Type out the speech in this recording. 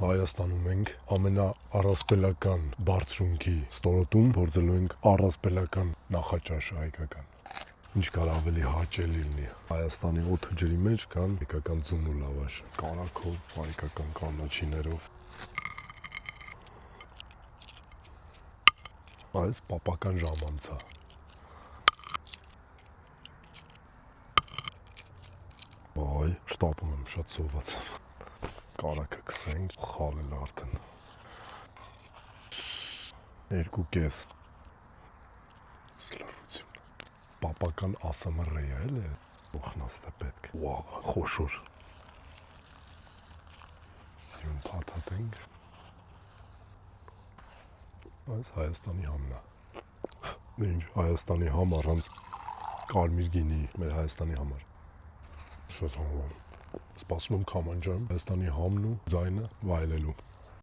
Հայաստանում ենք ամենաառասպելական բարձրունքի ստորոտում փորձելու ենք առասպելական նախաճաշը հայկական։ Ինչ կար ավելի հաճելի լինի։ Հայաստանի օդու ջրի մեջ կան հայկական ձուն ու լավաշ, կարագով, հայկական կանաչիներով։ Այս պապական ժամանցա։ Այ, շտապում եմ, շատ սոված եմ։ Կարագը կսենք, խավել արդեն։ 2.5 Սլարություն։ Պապական ASMR-ը էլի է։ Ուխնաստ է պետք։ Վաղ, խոշոր։ Սիրուն փաթաթենք։ Այս Հայաստանի համն է։ Ինչ, Հայաստանի համ առանց կարմիր գինի, մեր Հայաստանի համար։ Շատ հոն։ Սպասում եմ քամանջայում Հայաստանի համն ու ձայնը վայելելու։